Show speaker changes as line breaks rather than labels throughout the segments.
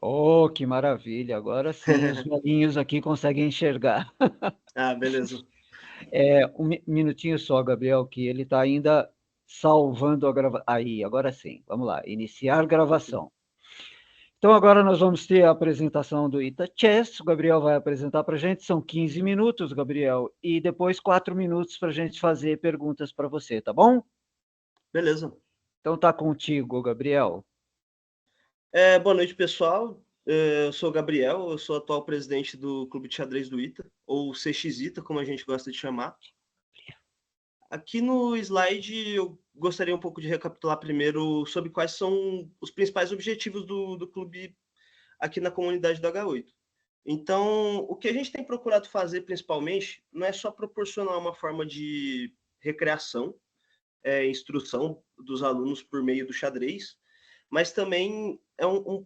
Oh, que maravilha! Agora sim, os velhinhos aqui conseguem enxergar.
Ah, beleza.
Um minutinho só, Gabriel, que ele está ainda salvando a gravação. Aí, agora sim. Vamos lá, iniciar gravação. Então, agora nós vamos ter a apresentação do Ita Chess. O Gabriel vai apresentar para a gente. São 15 minutos, Gabriel, e depois 4 minutos para a gente fazer perguntas para você, tá bom?
Beleza.
Então, tá contigo, Gabriel.
Boa noite, pessoal. Eu sou o Gabriel, eu sou atual presidente do Clube de Xadrez do ITA, ou CX ITA, como a gente gosta de chamar. Aqui no slide eu gostaria um pouco de recapitular primeiro sobre quais são os principais objetivos do clube aqui na comunidade do H8. Então, o que a gente tem procurado fazer principalmente não é só proporcionar uma forma de recreação, instrução dos alunos por meio do xadrez, mas também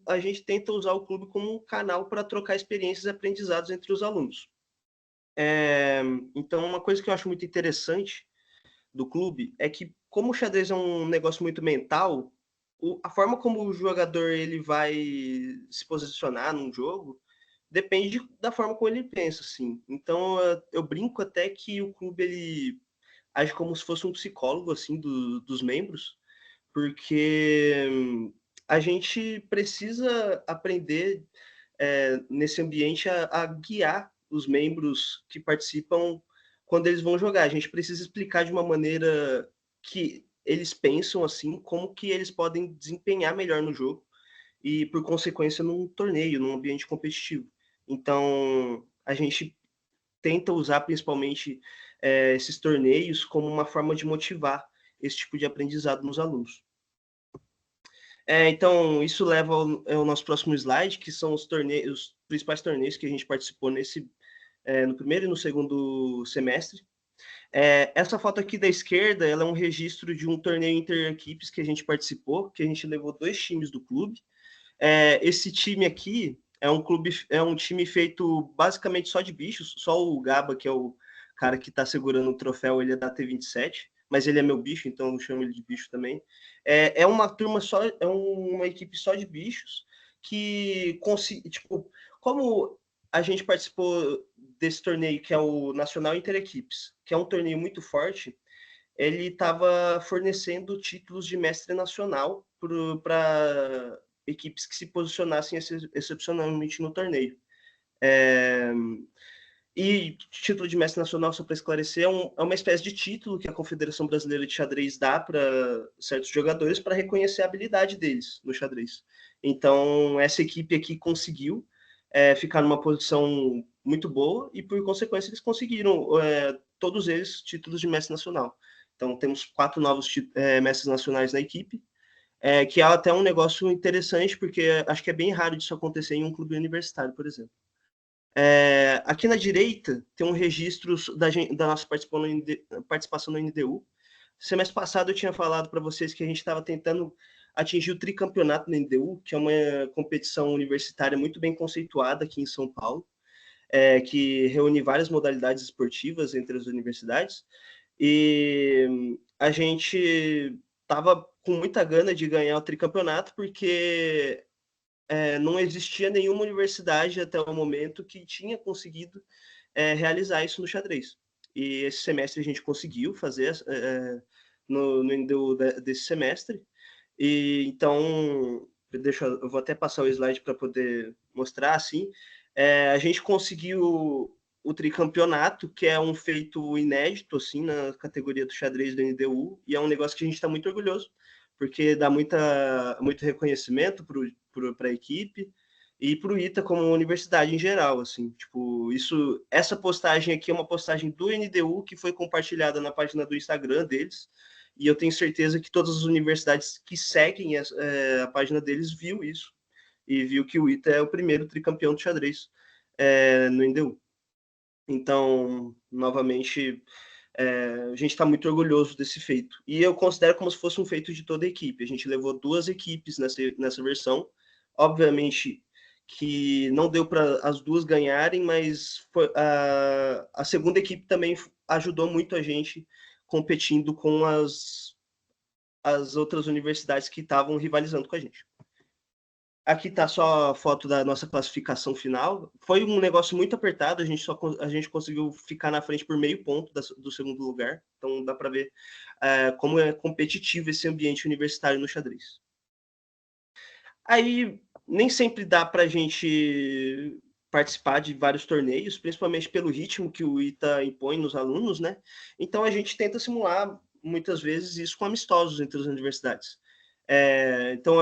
a gente tenta usar o clube como um canal para trocar experiências e aprendizados entre os alunos. Então, uma coisa que eu acho muito interessante do clube é que, como o xadrez é um negócio muito mental, a forma como o jogador ele vai se posicionar num jogo depende da forma como ele pensa, assim. Então, eu brinco até que o clube ele age como se fosse um psicólogo assim dos membros, porque a gente precisa aprender nesse ambiente a guiar os membros que participam quando eles vão jogar. A gente precisa explicar de uma maneira que eles pensam assim, como que eles podem desempenhar melhor no jogo e, por consequência, num torneio, num ambiente competitivo. Então, a gente tenta usar principalmente esses torneios como uma forma de motivar esse tipo de aprendizado nos alunos. Então, isso leva ao nosso próximo slide, que são os principais torneios que a gente participou no primeiro e no segundo semestre. Essa foto aqui da esquerda, ela é um registro de um torneio inter-equipes que a gente participou, que a gente levou 2 times do clube. Esse time aqui é um time feito basicamente só de bichos, só o Gaba, que é o cara que está segurando o troféu, ele é da T27, mas ele é meu bicho, então eu chamo ele de bicho também. É uma turma só, é uma equipe só de bichos que tipo, como a gente participou desse torneio que é o Nacional Interequipes, que é um torneio muito forte, ele estava fornecendo títulos de mestre nacional para equipes que se posicionassem excepcionalmente no torneio. E título de mestre nacional, só para esclarecer, é uma espécie de título que a Confederação Brasileira de Xadrez dá para certos jogadores para reconhecer a habilidade deles no xadrez. Então, essa equipe aqui conseguiu ficar numa posição muito boa e, por consequência, eles conseguiram, todos eles, títulos de mestre nacional. Então, temos 4 novos mestres nacionais na equipe, que é até um negócio interessante, porque acho que é bem raro disso acontecer em um clube universitário, por exemplo. Aqui na direita tem um registro da nossa participação no NDU. Semestre passado eu tinha falado para vocês que a gente estava tentando atingir o tricampeonato no NDU, que é uma competição universitária muito bem conceituada aqui em São Paulo, que reúne várias modalidades esportivas entre as universidades. E a gente estava com muita gana de ganhar o tricampeonato, porque não existia nenhuma universidade até o momento que tinha conseguido realizar isso no xadrez. E esse semestre a gente conseguiu fazer no NDU desse semestre. E então, eu vou até passar o slide para poder mostrar assim. A gente conseguiu o tricampeonato, que é um feito inédito assim na categoria do xadrez do NDU, e é um negócio que a gente está muito orgulhoso, porque dá muito reconhecimento para a equipe e para o ITA como universidade em geral, assim, tipo, essa postagem aqui é uma postagem do NDU que foi compartilhada na página do Instagram deles, e eu tenho certeza que todas as universidades que seguem a página deles viu isso, e viu que o ITA é o primeiro tricampeão de xadrez no NDU. Então, novamente, a gente está muito orgulhoso desse feito. E eu considero como se fosse um feito de toda a equipe. A gente levou 2 equipes nessa versão. Obviamente que não deu para as 2 ganharem, mas a segunda equipe também ajudou muito a gente competindo com as outras universidades que estavam rivalizando com a gente. Aqui está só a foto da nossa classificação final. Foi um negócio muito apertado, a gente conseguiu ficar na frente por meio ponto do segundo lugar. Então dá para ver como é competitivo esse ambiente universitário no xadrez. Aí nem sempre dá para a gente participar de vários torneios, principalmente pelo ritmo que o ITA impõe nos alunos, né? Então a gente tenta simular muitas vezes isso com amistosos entre as universidades. Então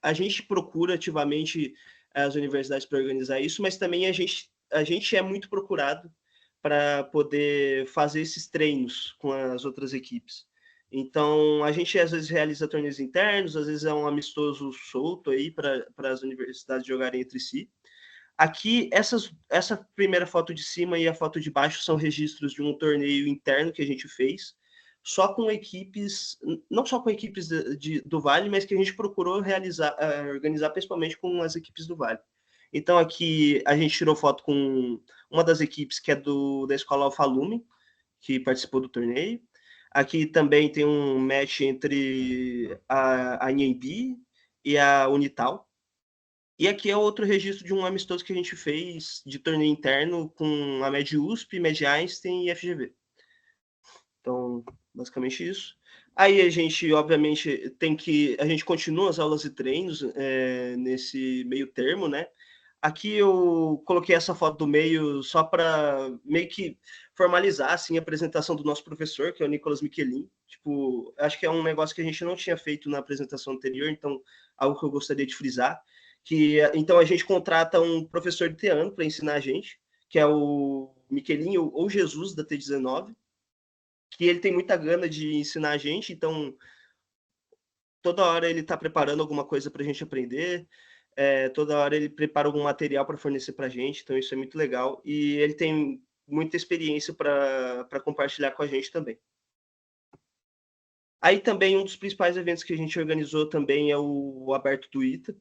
a gente procura ativamente as universidades para organizar isso, mas também a gente é muito procurado para poder fazer esses treinos com as outras equipes. Então, a gente às vezes realiza torneios internos, às vezes é um amistoso solto aí para as universidades jogarem entre si. Aqui, essa primeira foto de cima e a foto de baixo são registros de um torneio interno que a gente fez, só com equipes, não só com equipes do Vale, mas que a gente procurou organizar principalmente com as equipes do Vale. Então, aqui a gente tirou foto com uma das equipes que é da Escola Alfalume, que participou do torneio. Aqui também tem um match entre a Anhembi e a Unital. E aqui é outro registro de um amistoso que a gente fez de torneio interno com a Med USP, Med Einstein e FGV. Então, basicamente isso. Aí a gente, obviamente, a gente continua as aulas e treinos nesse meio termo, né? Aqui eu coloquei essa foto do meio só para meio que formalizar assim, a apresentação do nosso professor, que é o Nicolas Michelin. Tipo, acho que é um negócio que a gente não tinha feito na apresentação anterior, então algo que eu gostaria de frisar. Então a gente contrata um professor de teano para ensinar a gente, que é o Michelin ou Jesus da T19, que ele tem muita gana de ensinar a gente, então toda hora ele está preparando alguma coisa para a gente aprender, toda hora ele prepara algum material para fornecer para a gente, então isso é muito legal. E ele tem muita experiência para compartilhar com a gente também. Aí também um dos principais eventos que a gente organizou também é o Aberto do ITA,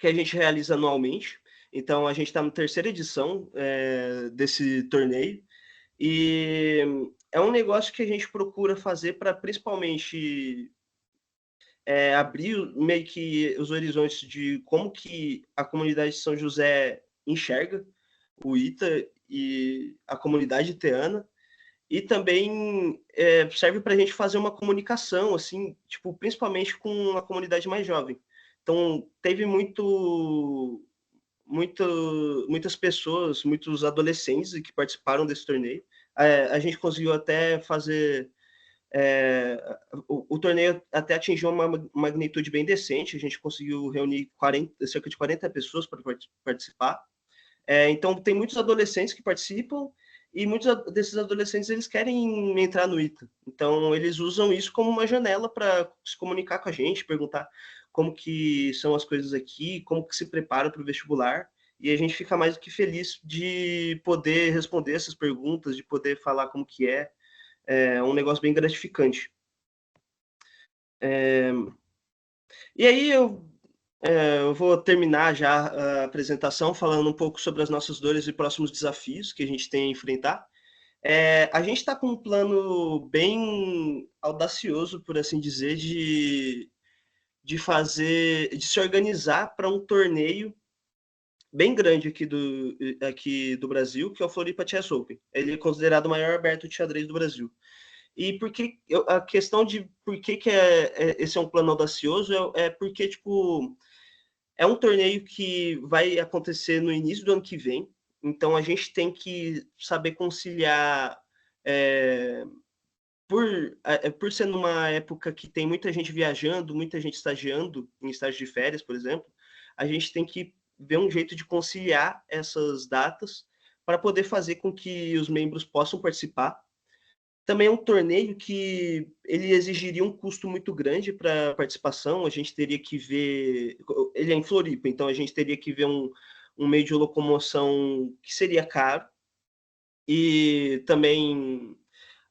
que a gente realiza anualmente. Então a gente está na terceira edição desse torneio. E é um negócio que a gente procura fazer para principalmente abrir meio que os horizontes de como que a comunidade de São José enxerga o ITA e a comunidade teana, e também serve para a gente fazer uma comunicação, assim, tipo, principalmente com a comunidade mais jovem. Então, teve muitas pessoas, muitos adolescentes que participaram desse torneio. A gente conseguiu até fazer o torneio até atingiu uma magnitude bem decente, a gente conseguiu reunir cerca de 40 pessoas para participar. Então, tem muitos adolescentes que participam e muitos desses adolescentes eles querem entrar no ITA. Então, eles usam isso como uma janela para se comunicar com a gente, perguntar como que são as coisas aqui, como que se prepara para o vestibular. E a gente fica mais do que feliz de poder responder essas perguntas, de poder falar como que é um negócio bem gratificante. E aí eu vou terminar já a apresentação falando um pouco sobre as nossas dores e próximos desafios que a gente tem a enfrentar. A gente está com um plano bem audacioso, por assim dizer, de se organizar para um torneio bem grande aqui do Brasil, que é o Floripa Chess Open. Ele é considerado o maior aberto de xadrez do Brasil. E a questão de por que esse é um plano audacioso é porque, tipo, é um torneio que vai acontecer no início do ano que vem, então a gente tem que saber conciliar, por ser numa época que tem muita gente viajando, muita gente estagiando, em estágio de férias, por exemplo, a gente tem que ver um jeito de conciliar essas datas para poder fazer com que os membros possam participar. Também é um torneio que ele exigiria um custo muito grande para participação. A gente teria que ver. Ele é em Floripa, então a gente teria que ver um meio de locomoção que seria caro e também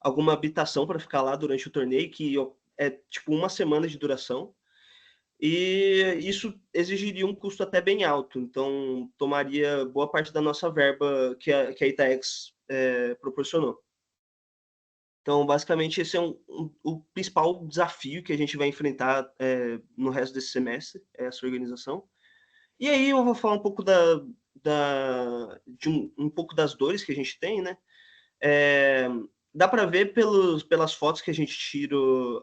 alguma habitação para ficar lá durante o torneio, que é tipo uma semana de duração. E isso exigiria um custo até bem alto, então tomaria boa parte da nossa verba que a Itaex proporcionou. Então, basicamente, esse é o principal desafio que a gente vai enfrentar no resto desse semestre, essa organização. E aí eu vou falar um pouco de um pouco das dores que a gente tem, né? É, dá para ver pelas fotos que a gente tira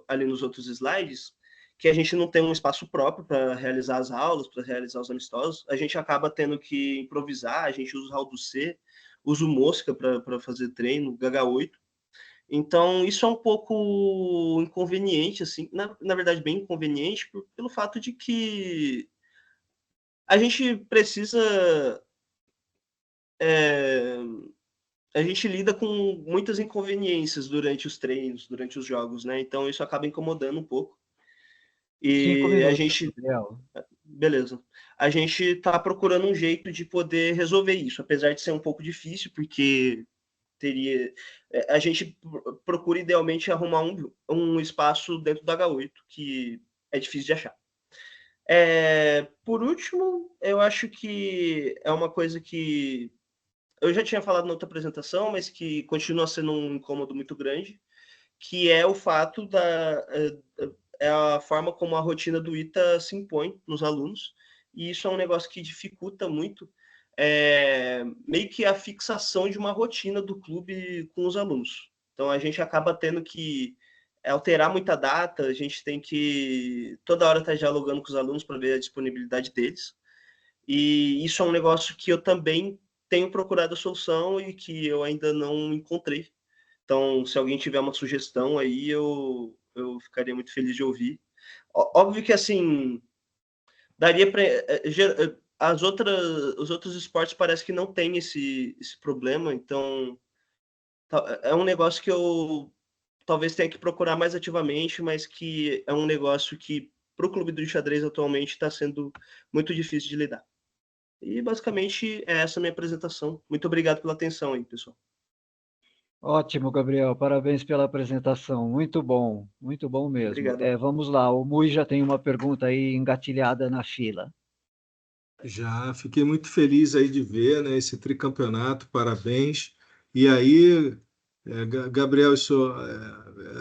ali nos outros slides que a gente não tem um espaço próprio para realizar as aulas, para realizar os amistosos. A gente acaba tendo que improvisar, a gente usa o Raul do C, usa o Mosca para fazer treino, GH8. Então, isso é um pouco inconveniente, assim, na verdade, bem inconveniente, pelo fato de que a gente precisa. É, a gente lida com muitas inconveniências durante os treinos, durante os jogos, né? Então, isso acaba incomodando um pouco.
5
E a
minutos,
gente.
Gabriel.
Beleza. A gente está procurando um jeito de poder resolver isso, apesar de ser um pouco difícil, porque teria. A gente procura idealmente arrumar um espaço dentro da H8, que é difícil de achar. Por último, eu acho que é uma coisa que eu já tinha falado na outra apresentação, mas que continua sendo um incômodo muito grande, que é o fato é a forma como a rotina do ITA se impõe nos alunos, e isso é um negócio que dificulta muito meio que a fixação de uma rotina do clube com os alunos. Então a gente acaba tendo que alterar muita data, a gente tem que toda hora estar dialogando com os alunos para ver a disponibilidade deles. E isso é um negócio que eu também tenho procurado a solução e que eu ainda não encontrei. Então, se alguém tiver uma sugestão aí, eu ficaria muito feliz de ouvir. Óbvio que, assim, daria para... os outros esportes parece que não tem esse problema, então é um negócio que eu talvez tenha que procurar mais ativamente, mas que é um negócio que, para o clube do xadrez atualmente, está sendo muito difícil de lidar. E basicamente é essa a minha apresentação. Muito obrigado pela atenção aí, pessoal.
Ótimo, Gabriel. Parabéns pela apresentação. Muito bom mesmo.
Obrigado.
Vamos lá, o Mui já tem uma pergunta aí engatilhada na fila.
Já fiquei muito feliz aí de ver, né, esse tricampeonato, parabéns. E aí, Gabriel, isso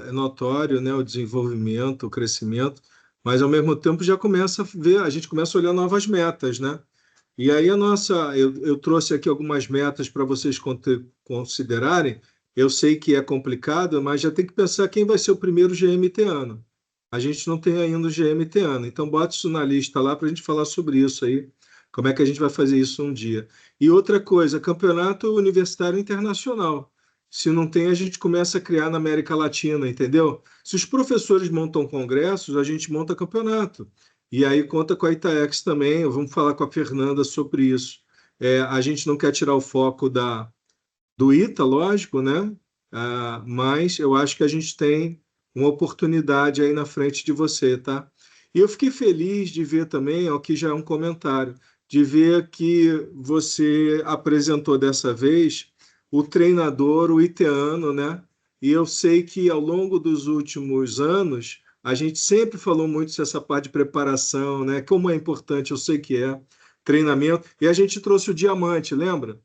é notório, né, o desenvolvimento, o crescimento, mas ao mesmo tempo já começa a ver, a gente começa a olhar novas metas, né? E aí eu trouxe aqui algumas metas para vocês considerarem. Eu sei que é complicado, mas já tem que pensar quem vai ser o primeiro GMT ano. A gente não tem ainda o GMT ano, então bota isso na lista lá para a gente falar sobre isso aí. Como é que a gente vai fazer isso um dia? E outra coisa, campeonato universitário internacional. Se não tem, a gente começa a criar na América Latina, entendeu? Se os professores montam congressos, a gente monta campeonato. E aí conta com a Itaex também, vamos falar com a Fernanda sobre isso. A gente não quer tirar o foco do ITA, lógico, né? Mas eu acho que a gente tem uma oportunidade aí na frente de você, tá? E eu fiquei feliz de ver também, aqui já é um comentário, de ver que você apresentou dessa vez o treinador, o iteano, né? E eu sei que ao longo dos últimos anos, a gente sempre falou muito dessa parte de preparação, né? Como é importante, eu sei que é, treinamento. E a gente trouxe o diamante, lembra?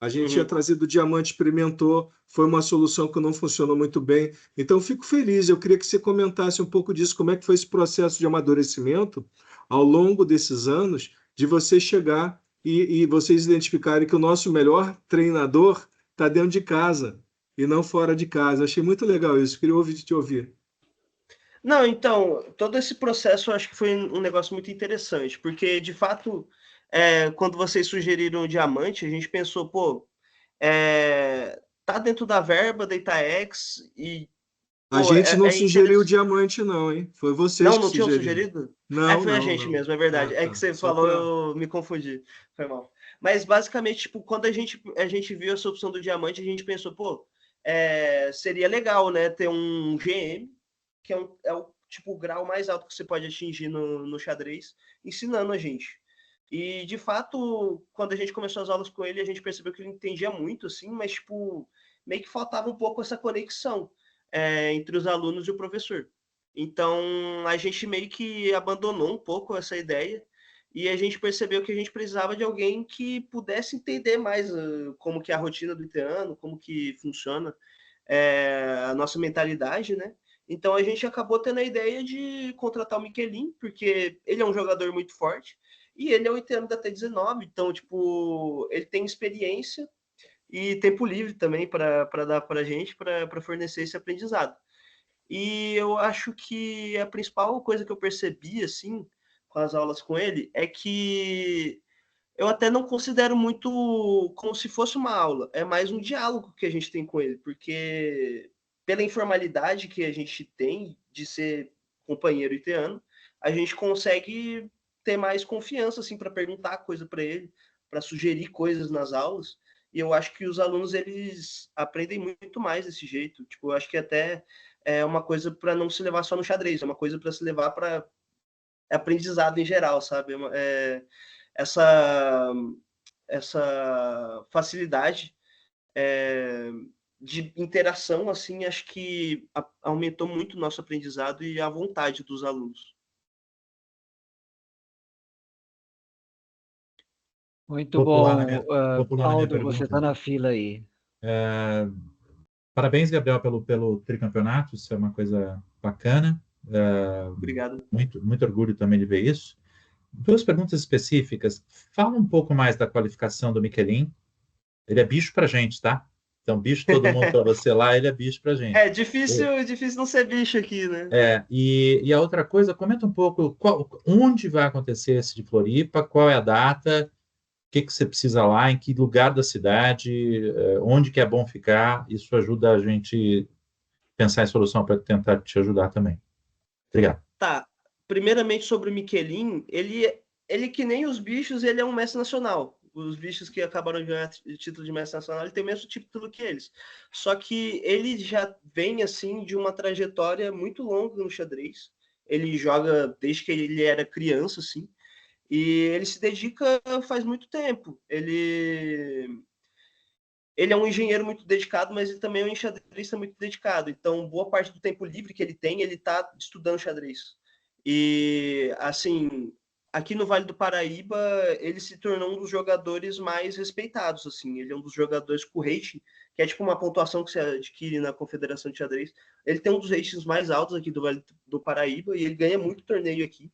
A gente tinha
Uhum.
trazido o diamante, experimentou, foi uma solução que não funcionou muito bem. Então, fico feliz. Eu queria que você comentasse um pouco disso, como é que foi esse processo de amadurecimento ao longo desses anos, de você chegar e vocês identificarem que o nosso melhor treinador está dentro de casa e não fora de casa. Achei muito legal isso. Queria ouvir te ouvir.
Não, então, todo esse processo eu acho que foi um negócio muito interessante, porque, de fato, quando vocês sugeriram o diamante, a gente pensou, pô, tá dentro da verba da Itaex e,
A
pô,
gente não
é
sugeriu o
interessante.
diamante, não, hein? Foi vocês
Não,
que
não tinham
sugeriram.
sugerido?
Não,
Foi a
não,
gente
não.
mesmo, é verdade.
Ah,
É que
tá.
você
Só
falou,
para.
eu me confundi. Foi mal. Mas basicamente, tipo, quando a gente viu essa opção do diamante, a gente pensou, pô, seria legal, né, ter um GM, que é o tipo o grau mais alto que você pode atingir no xadrez, ensinando a gente. E de fato, quando a gente começou as aulas com ele, a gente percebeu que ele entendia muito, assim, mas tipo, meio que faltava um pouco essa conexão entre os alunos e o professor. Então, a gente meio que abandonou um pouco essa ideia e a gente percebeu que a gente precisava de alguém que pudesse entender mais como que é a rotina do iteano, como que funciona a nossa mentalidade, né? Então, a gente acabou tendo a ideia de contratar o Miquelin, porque ele é um jogador muito forte e ele é o itiano da T19, então, tipo, ele tem experiência e tempo livre também para dar para a gente, para fornecer esse aprendizado. E eu acho que a principal coisa que eu percebi, assim, com as aulas com ele, é que eu até não considero muito como se fosse uma aula, é mais um diálogo que a gente tem com ele, porque pela informalidade que a gente tem de ser companheiro itiano, a gente consegue ter mais confiança assim para perguntar coisa para ele, para sugerir coisas nas aulas. E eu acho que os alunos eles aprendem muito mais desse jeito. Tipo, eu acho que até é uma coisa para não se levar só no xadrez, é uma coisa para se levar para aprendizado em geral, sabe? Essa essa facilidade de interação, assim, acho que aumentou muito o nosso aprendizado e a vontade dos alunos.
Muito
Vou pular na
bom.
minha, vou pular na minha
Aldo, você está
pergunta.
na fila aí.
Parabéns, Gabriel, pelo tricampeonato, isso é uma coisa bacana.
Obrigado.
Muito orgulho também de ver isso. Duas perguntas específicas. Fala um pouco mais da qualificação do Michelin. Ele é bicho pra gente, tá? Então, bicho todo mundo para você lá, ele é bicho pra gente.
É difícil não ser bicho aqui, né?
E a outra coisa, comenta um pouco onde vai acontecer esse de Floripa, qual é a data, o que você precisa lá, em que lugar da cidade, onde que é bom ficar. Isso ajuda a gente pensar em solução para tentar te ajudar também. Obrigado.
Tá. Primeiramente sobre o Michelin, ele que nem os bichos, ele é um mestre nacional. Os bichos que acabaram de ganhar o título de mestre nacional, ele tem o mesmo título que eles. Só que ele já vem, assim, de uma trajetória muito longa no xadrez. Ele joga desde que ele era criança, assim. E ele se dedica faz muito tempo. Ele é um engenheiro muito dedicado, mas ele também é um enxadrista muito dedicado. Então, boa parte do tempo livre que ele tem, ele está estudando xadrez. E, assim, aqui no Vale do Paraíba, ele se tornou um dos jogadores mais respeitados, assim. Ele é um dos jogadores com rating, que é tipo uma pontuação que você adquire na Confederação de Xadrez. Ele tem um dos ratings mais altos aqui do Vale do Paraíba e ele ganha muito torneio aqui.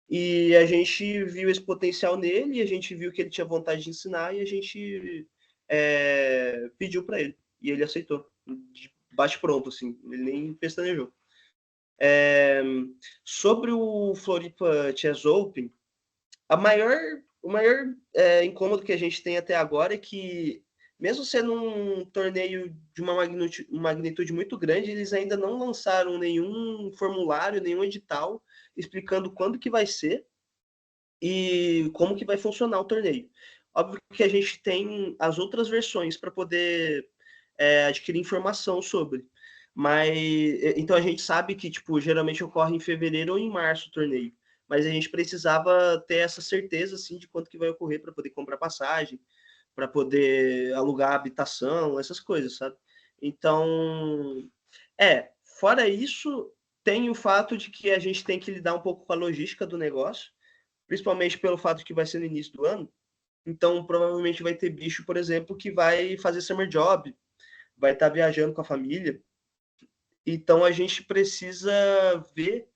E a gente viu esse potencial nele, a gente viu que ele tinha vontade de ensinar e a gente pediu para ele. E ele aceitou. De bate pronto, assim. Ele nem pestanejou. Sobre o Floripa Chess Open, o maior incômodo que a gente tem até agora é que, mesmo sendo um torneio de uma magnitude muito grande, eles ainda não lançaram nenhum formulário, nenhum edital explicando quando que vai ser e como que vai funcionar o torneio. Óbvio que a gente tem as outras versões para poder adquirir informação sobre. Mas então a gente sabe que tipo geralmente ocorre em fevereiro ou em março o torneio. Mas a gente precisava ter essa certeza assim de quanto que vai ocorrer para poder comprar passagem, para poder alugar habitação, essas coisas, sabe? Então, fora isso, tem o fato de que a gente tem que lidar um pouco com a logística do negócio, principalmente pelo fato de que vai ser no início do ano. Então, provavelmente vai ter bicho, por exemplo, que vai fazer summer job, vai estar viajando com a família. Então, a gente precisa ver.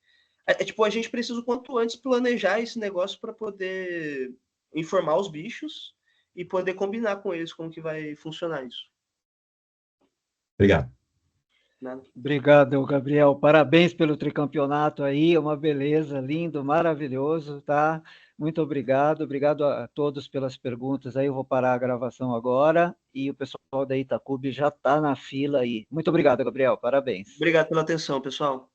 Tipo, a gente precisa o quanto antes planejar esse negócio para poder informar os bichos e poder combinar com eles como que vai funcionar isso.
Obrigado.
Nada.
Obrigado, Gabriel. Parabéns pelo tricampeonato aí, uma beleza, lindo, maravilhoso, tá? Muito obrigado. Obrigado a todos pelas perguntas aí. Eu vou parar a gravação agora e o pessoal da Itacube já está na fila aí. Muito obrigado, Gabriel. Parabéns.
Obrigado pela atenção, pessoal.